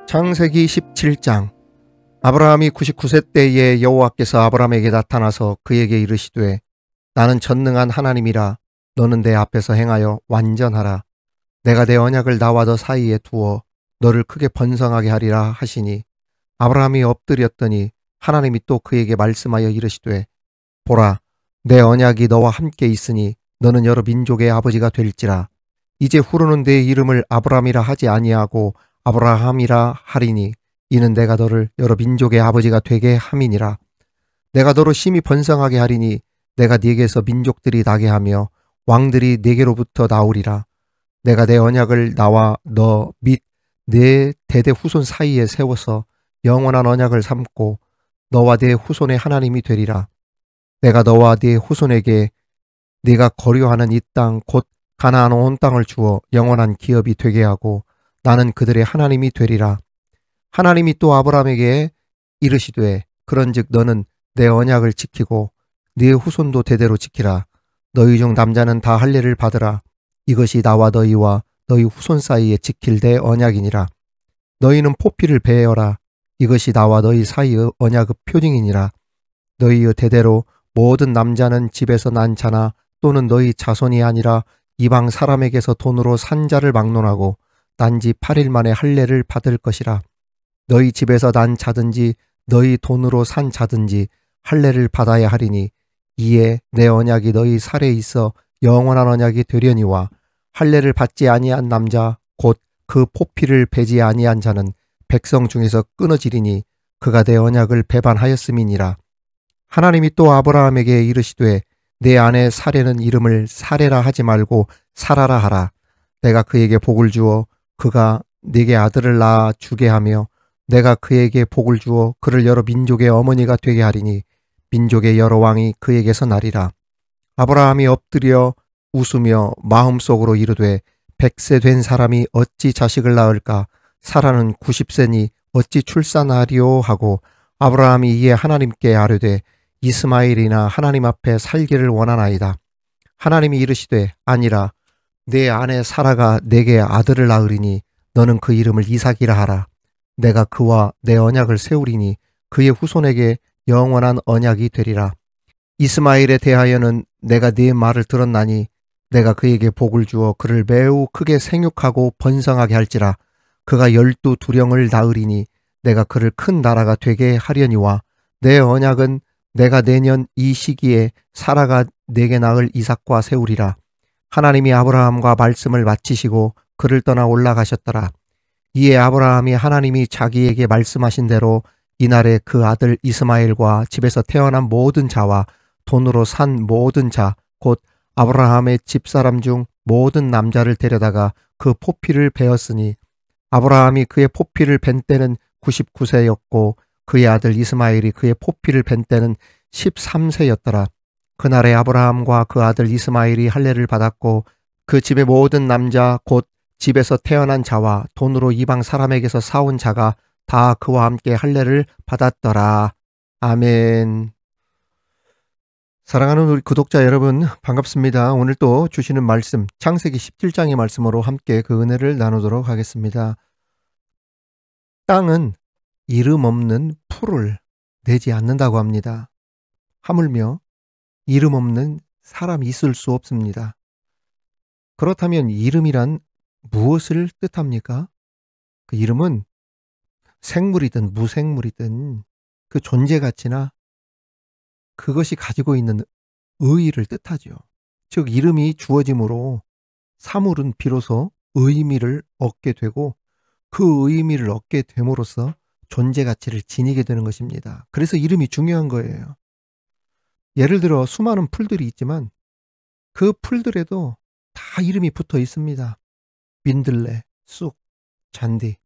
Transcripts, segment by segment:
창세기 17장. 아브라함이 99세 때에 여호와께서 아브라함에게 나타나서 그에게 이르시되 나는 전능한 하나님이라. 너는 내 앞에서 행하여 완전하라. 내가 내 언약을 나와 너 사이에 두어 너를 크게 번성하게 하리라 하시니 아브라함이 엎드렸더니 하나님이 또 그에게 말씀하여 이르시되 보라, 내 언약이 너와 함께 있으니 너는 여러 민족의 아버지가 될지라. 이제 후로는 내 이름을 아브라함이라 하지 아니하고 아브라함이라 하리니 이는 내가 너를 여러 민족의 아버지가 되게 함이니라. 내가 너로 심히 번성하게 하리니 내가 네게서 민족들이 나게 하며 왕들이 네게로부터 나오리라. 내가 내 언약을 나와 너 및 네 대대 후손 사이에 세워서 영원한 언약을 삼고 너와 네 후손의 하나님이 되리라. 내가 너와 네 후손에게 네가 거류하는 이 땅 곧 가나안 온 땅을 주어 영원한 기업이 되게 하고 나는 그들의 하나님이 되리라. 하나님이 또 아브라함에게 이르시되 그런즉 너는 내 언약을 지키고 네 후손도 대대로 지키라. 너희 중 남자는 다 할례를 받으라. 이것이 나와 너희와 너희 후손 사이에 지킬 내 언약이니라. 너희는 포피를 베어라. 이것이 나와 너희 사이의 언약의 표징이니라. 너희의 대대로 모든 남자는 집에서 난 자나 또는 너희 자손이 아니라 이방 사람에게서 돈으로 산 자를 막론하고 단지 8일 만에 할례를 받을 것이라. 너희 집에서 난 자든지 너희 돈으로 산 자든지 할례를 받아야 하리니 이에 내 언약이 너희 살에 있어 영원한 언약이 되려니와 할례를 받지 아니한 남자 곧 그 포피를 베지 아니한 자는 백성 중에서 끊어지리니 그가 내 언약을 배반하였음이니라. 하나님이 또 아브라함에게 이르시되 내 아내 사레는 이름을 사레라 하지 말고 사라라 하라. 내가 그에게 복을 주어 그가 네게 아들을 낳아 주게 하며 내가 그에게 복을 주어 그를 여러 민족의 어머니가 되게 하리니 민족의 여러 왕이 그에게서 나리라. 아브라함이 엎드려 웃으며 마음속으로 이르되 100세 된 사람이 어찌 자식을 낳을까? 사라는 90세니 어찌 출산하리오 하고 아브라함이 이에 하나님께 아뢰되 이스마엘이나 하나님 앞에 살기를 원하나이다. 하나님이 이르시되 아니라 내 아내 사라가 내게 아들을 낳으리니 너는 그 이름을 이삭이라 하라. 내가 그와 내 언약을 세우리니 그의 후손에게 영원한 언약이 되리라. 이스마엘에 대하여는 내가 네 말을 들었나니 내가 그에게 복을 주어 그를 매우 크게 생육하고 번성하게 할지라. 그가 12두령을 낳으리니 내가 그를 큰 나라가 되게 하려니와 내 언약은 내가 내년 이 시기에 사라가 내게 낳을 이삭과 세우리라. 하나님이 아브라함과 말씀을 마치시고 그를 떠나 올라가셨더라. 이에 아브라함이 하나님이 자기에게 말씀하신 대로 이날에 그 아들 이스마엘과 집에서 태어난 모든 자와 돈으로 산 모든 자 곧 아브라함의 집사람 중 모든 남자를 데려다가 그 포피를 베었으니 아브라함이 그의 포피를 벤 때는 99세였고 그의 아들 이스마엘이 그의 포피를 벤 때는 13세였더라. 그날에 아브라함과 그 아들 이스마엘이 할례를 받았고 그 집의 모든 남자 곧 집에서 태어난 자와 돈으로 이방 사람에게서 사온 자가 다 그와 함께 할례를 받았더라. 아멘. 사랑하는 우리 구독자 여러분, 반갑습니다. 오늘 또 주시는 말씀 창세기 17장의 말씀으로 함께 그 은혜를 나누도록 하겠습니다. 땅은 이름 없는 풀을 내지 않는다고 합니다. 하물며 이름 없는 사람이 있을 수 없습니다. 그렇다면 이름이란 무엇을 뜻합니까? 그 이름은 생물이든 무생물이든 그 존재 가치나 그것이 가지고 있는 의의를 뜻하죠. 즉 이름이 주어짐으로 사물은 비로소 의미를 얻게 되고 그 의미를 얻게 됨으로써 존재 가치를 지니게 되는 것입니다. 그래서 이름이 중요한 거예요. 예를 들어 수많은 풀들이 있지만 그 풀들에도 다 이름이 붙어 있습니다. 민들레, 쑥, 잔디.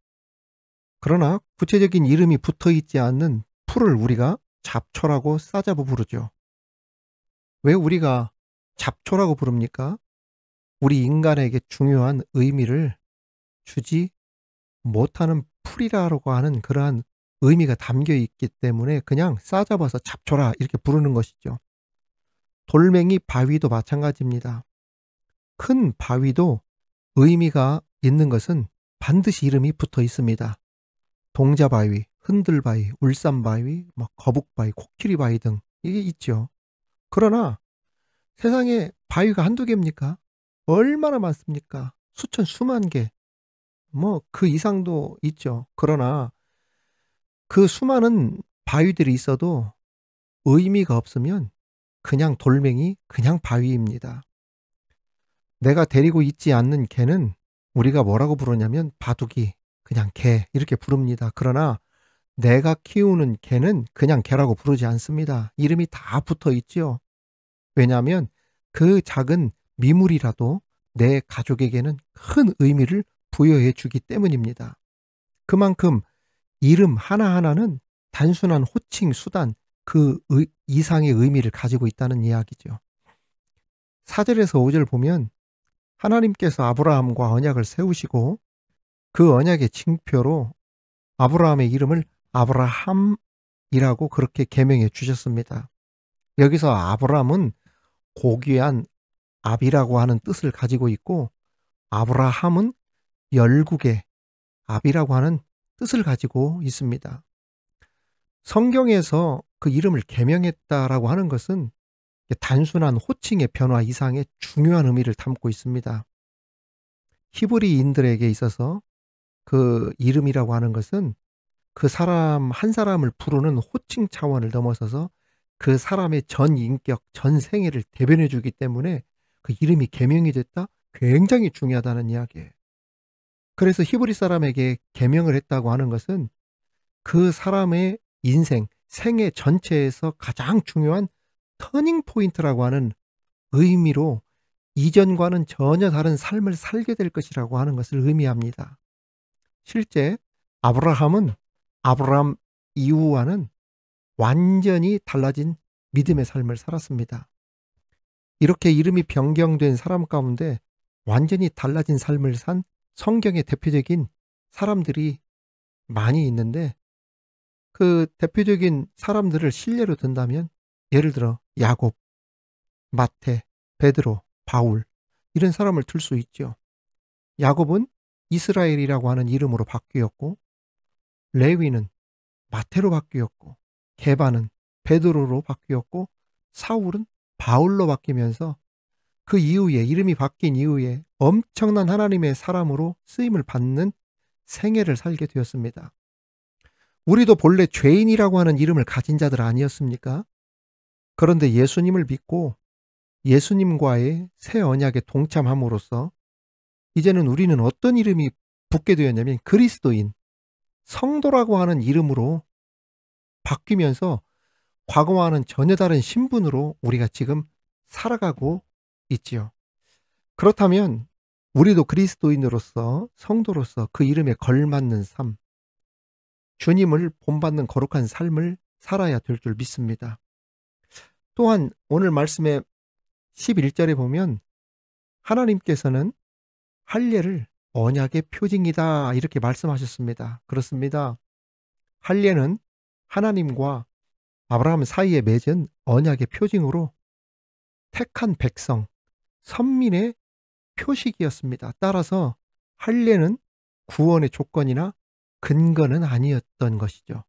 그러나 구체적인 이름이 붙어 있지 않는 풀을 우리가 잡초라고 싸잡아 부르죠. 왜 우리가 잡초라고 부릅니까? 우리 인간에게 중요한 의미를 주지 못하는 풀이라고 하는 그러한 의미가 담겨 있기 때문에 그냥 싸잡아서 잡초라 이렇게 부르는 것이죠. 돌멩이 바위도 마찬가지입니다. 큰 바위도 의미가 있는 것은 반드시 이름이 붙어 있습니다. 동자바위, 흔들바위, 울산바위, 거북바위, 코끼리바위 등 이게 있죠. 그러나 세상에 바위가 한두 개입니까? 얼마나 많습니까? 수천, 수만 개, 그 이상도 있죠. 그러나 그 수많은 바위들이 있어도 의미가 없으면 그냥 돌멩이, 그냥 바위입니다. 내가 데리고 있지 않는 개는 우리가 뭐라고 부르냐면 바둑이, 그냥 개 이렇게 부릅니다. 그러나 내가 키우는 개는 그냥 개라고 부르지 않습니다. 이름이 다 붙어 있죠. 왜냐하면 그 작은 미물이라도 내 가족에게는 큰 의미를 부여해 주기 때문입니다. 그만큼 이름 하나하나는 단순한 호칭, 수단, 이상의 의미를 가지고 있다는 이야기죠. 4절에서 5절 보면 하나님께서 아브라함과 언약을 세우시고 그 언약의 징표로 아브라함의 이름을 아브라함이라고 그렇게 계명해 주셨습니다. 여기서 아브라함은 고귀한 압이라고 하는 뜻을 가지고 있고 아브라함은 열국의 압이라고 하는 뜻을 가지고 있습니다. 성경에서 그 이름을 계명했다라고 하는 것은 단순한 호칭의 변화 이상의 중요한 의미를 담고 있습니다. 히브리인들에게 있어서 그 이름이라고 하는 것은 그 사람 한 사람을 부르는 호칭 차원을 넘어서서 그 사람의 전 인격, 전 생애를 대변해 주기 때문에 그 이름이 계명이 됐다? 굉장히 중요하다는 이야기예요. 그래서 히브리 사람에게 계명을 했다고 하는 것은 그 사람의 인생, 생애 전체에서 가장 중요한 터닝 포인트라고 하는 의미로 이전과는 전혀 다른 삶을 살게 될 것이라고 하는 것을 의미합니다. 실제 아브라함은 아브라함 이후와는 완전히 달라진 믿음의 삶을 살았습니다. 이렇게 이름이 변경된 사람 가운데 완전히 달라진 삶을 산 성경의 대표적인 사람들이 많이 있는데 그 대표적인 사람들을 실례로 든다면 예를 들어 야곱, 마태, 베드로, 바울 이런 사람을 들 수 있죠. 야곱은 이스라엘이라고 하는 이름으로 바뀌었고 레위는 마태로 바뀌었고 게바는 베드로로 바뀌었고 사울은 바울로 바뀌면서 그 이후에 이름이 바뀐 이후에 엄청난 하나님의 사람으로 쓰임을 받는 생애를 살게 되었습니다. 우리도 본래 죄인이라고 하는 이름을 가진 자들 아니었습니까? 그런데 예수님을 믿고 예수님과의 새 언약에 동참함으로써 이제는 우리는 어떤 이름이 붙게 되었냐면 그리스도인, 성도라고 하는 이름으로 바뀌면서 과거와는 전혀 다른 신분으로 우리가 지금 살아가고 있지요. 그렇다면 우리도 그리스도인으로서 성도로서 그 이름에 걸맞는 삶, 주님을 본받는 거룩한 삶을 살아야 될 줄 믿습니다. 또한 오늘 말씀의 11절에 보면 하나님께서는 할례를 언약의 표징이다 이렇게 말씀하셨습니다. 그렇습니다. 할례는 하나님과 아브라함 사이에 맺은 언약의 표징으로 택한 백성, 선민의 표식이었습니다. 따라서 할례는 구원의 조건이나 근거는 아니었던 것이죠.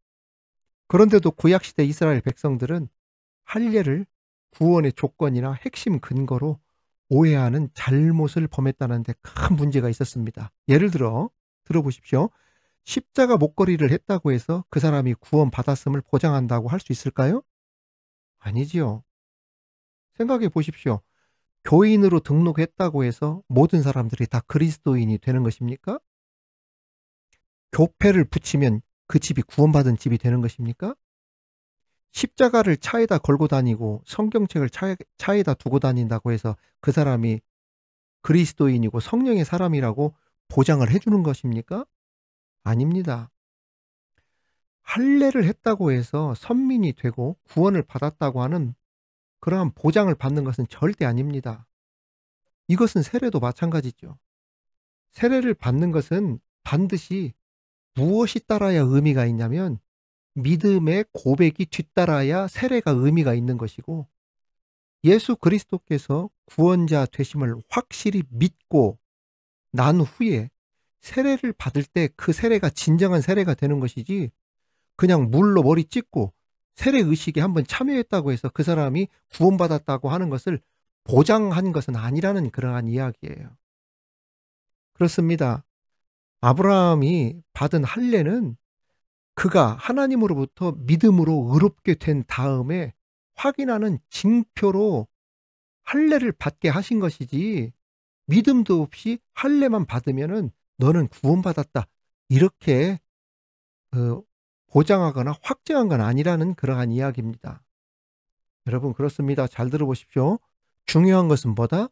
그런데도 구약시대 이스라엘 백성들은 할례를 구원의 조건이나 핵심 근거로 오해하는 잘못을 범했다는 데 큰 문제가 있었습니다. 예를 들어 들어보십시오. 십자가 목걸이를 했다고 해서 그 사람이 구원받았음을 보장한다고 할 수 있을까요? 아니지요. 생각해 보십시오. 교인으로 등록했다고 해서 모든 사람들이 다 그리스도인이 되는 것입니까? 교패를 붙이면 그 집이 구원받은 집이 되는 것입니까? 십자가를 차에다 걸고 다니고 성경책을 차에다 두고 다닌다고 해서 그 사람이 그리스도인이고 성령의 사람이라고 보장을 해주는 것입니까? 아닙니다. 할례를 했다고 해서 선민이 되고 구원을 받았다고 하는 그러한 보장을 받는 것은 절대 아닙니다. 이것은 세례도 마찬가지죠. 세례를 받는 것은 반드시 무엇이 따라야 의미가 있냐면 믿음의 고백이 뒤따라야 세례가 의미가 있는 것이고 예수 그리스도께서 구원자 되심을 확실히 믿고 난 후에 세례를 받을 때 그 세례가 진정한 세례가 되는 것이지, 그냥 물로 머리 찢고 세례 의식에 한번 참여했다고 해서 그 사람이 구원받았다고 하는 것을 보장한 것은 아니라는 그러한 이야기예요. 그렇습니다. 아브라함이 받은 할례는 그가 하나님으로부터 믿음으로 의롭게 된 다음에 확인하는 징표로 할례를 받게 하신 것이지, 믿음도 없이 할례만 받으면은 너는 구원받았다, 이렇게 보장하거나 확증한 건 아니라는 그러한 이야기입니다. 여러분, 그렇습니다. 잘 들어보십시오. 중요한 것은 뭐다?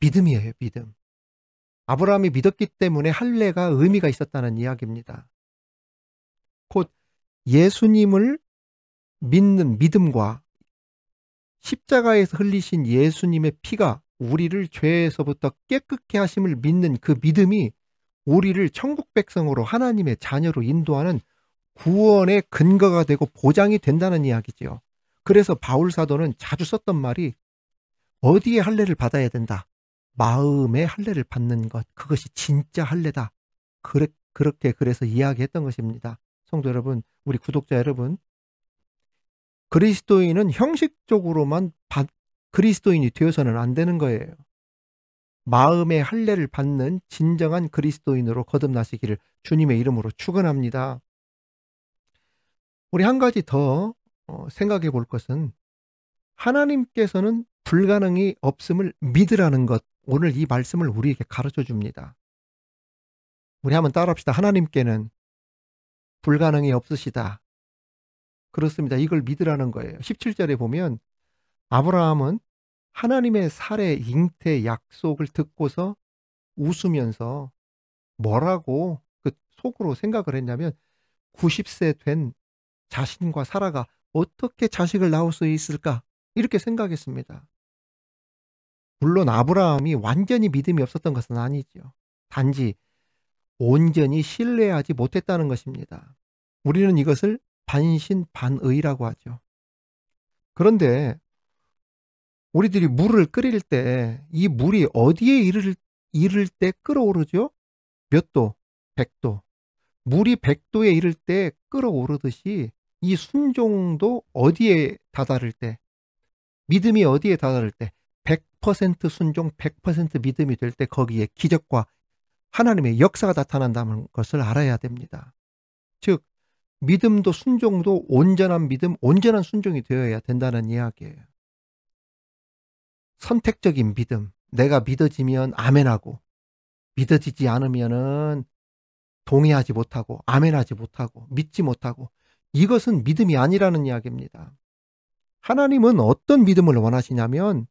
믿음이에요. 믿음. 아브라함이 믿었기 때문에 할례가 의미가 있었다는 이야기입니다. 곧 예수님을 믿는 믿음과 십자가에서 흘리신 예수님의 피가 우리를 죄에서부터 깨끗게 하심을 믿는 그 믿음이 우리를 천국 백성으로 하나님의 자녀로 인도하는 구원의 근거가 되고 보장이 된다는 이야기죠. 그래서 바울 사도는 자주 썼던 말이, 어디에 할례를 받아야 된다? 마음의 할례를 받는 것, 그것이 진짜 할례다. 그렇게 그래서 이야기했던 것입니다. 성도 여러분, 우리 구독자 여러분, 그리스도인은 형식적으로만 그리스도인이 되어서는 안 되는 거예요. 마음의 할례를 받는 진정한 그리스도인으로 거듭나시기를 주님의 이름으로 축원합니다. 우리 한 가지 더 생각해 볼 것은, 하나님께서는 불가능이 없음을 믿으라는 것, 오늘 이 말씀을 우리에게 가르쳐 줍니다. 우리 한번 따라합시다. 하나님께는 불가능이 없으시다. 그렇습니다. 이걸 믿으라는 거예요. 17절에 보면 아브라함은 하나님의 살해, 잉태, 약속을 듣고서 웃으면서 뭐라고 그 속으로 생각을 했냐면, 90세 된 자신과 사라가 어떻게 자식을 낳을 수 있을까? 이렇게 생각했습니다. 물론 아브라함이 완전히 믿음이 없었던 것은 아니죠. 단지 온전히 신뢰하지 못했다는 것입니다. 우리는 이것을 반신반의라고 하죠. 그런데 우리들이 물을 끓일 때 이 물이 어디에 이를 때 끓어오르죠? 몇 도? 100도. 물이 100도에 이를 때 끓어오르듯이 이 순종도 어디에 다다를 때, 믿음이 어디에 다다를 때, 100% 순종, 100% 믿음이 될 때 거기에 기적과 하나님의 역사가 나타난다는 것을 알아야 됩니다. 즉, 믿음도 순종도 온전한 믿음, 온전한 순종이 되어야 된다는 이야기예요. 선택적인 믿음, 내가 믿어지면 아멘하고, 믿어지지 않으면은 동의하지 못하고, 아멘하지 못하고, 믿지 못하고, 이것은 믿음이 아니라는 이야기입니다. 하나님은 어떤 믿음을 원하시냐면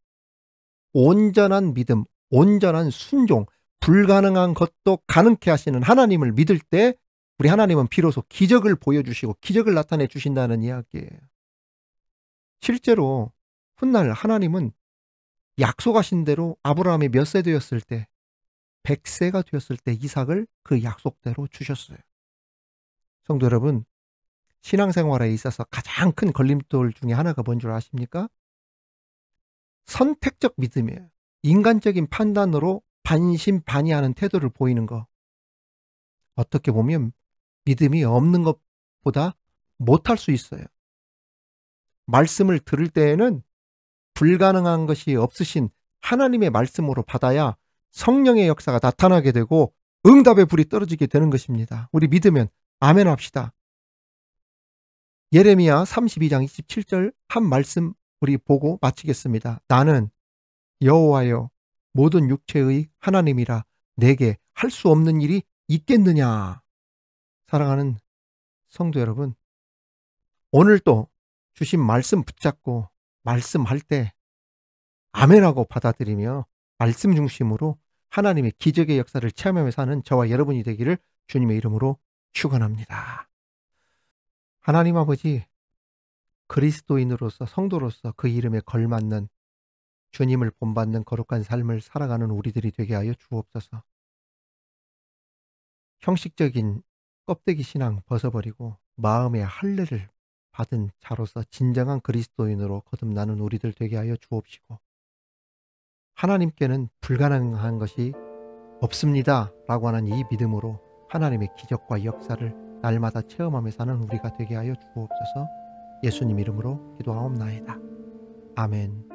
온전한 믿음, 온전한 순종, 불가능한 것도 가능케 하시는 하나님을 믿을 때 우리 하나님은 비로소 기적을 보여주시고 기적을 나타내 주신다는 이야기예요. 실제로 훗날 하나님은 약속하신 대로 아브라함이 몇 세 되었을 때, 100세가 되었을 때 이삭을 그 약속대로 주셨어요. 성도 여러분, 신앙생활에 있어서 가장 큰 걸림돌 중에 하나가 뭔 줄 아십니까? 선택적 믿음이에요. 인간적인 판단으로 반신반의하는 태도를 보이는 거. 어떻게 보면 믿음이 없는 것보다 못할 수 있어요. 말씀을 들을 때에는 불가능한 것이 없으신 하나님의 말씀으로 받아야 성령의 역사가 나타나게 되고 응답의 불이 떨어지게 되는 것입니다. 우리 믿으면 아멘 합시다. 예레미야 32장 27절 한 말씀 우리 보고 마치겠습니다. 나는 여호와여 모든 육체의 하나님이라 내게 할 수 없는 일이 있겠느냐. 사랑하는 성도 여러분, 오늘도 주신 말씀 붙잡고 말씀할 때 아멘하고 받아들이며 말씀 중심으로 하나님의 기적의 역사를 체험하며 사는 저와 여러분이 되기를 주님의 이름으로 축원합니다. 하나님 아버지, 그리스도인으로서 성도로서 그 이름에 걸맞는 주님을 본받는 거룩한 삶을 살아가는 우리들이 되게 하여 주옵소서. 형식적인 껍데기 신앙 벗어버리고 마음의 할례를 받은 자로서 진정한 그리스도인으로 거듭나는 우리들 되게 하여 주옵시고, 하나님께는 불가능한 것이 없습니다 라고 하는 이 믿음으로 하나님의 기적과 역사를 날마다 체험하며 사는 우리가 되게 하여 주옵소서. 예수님 이름으로 기도하옵나이다. 아멘.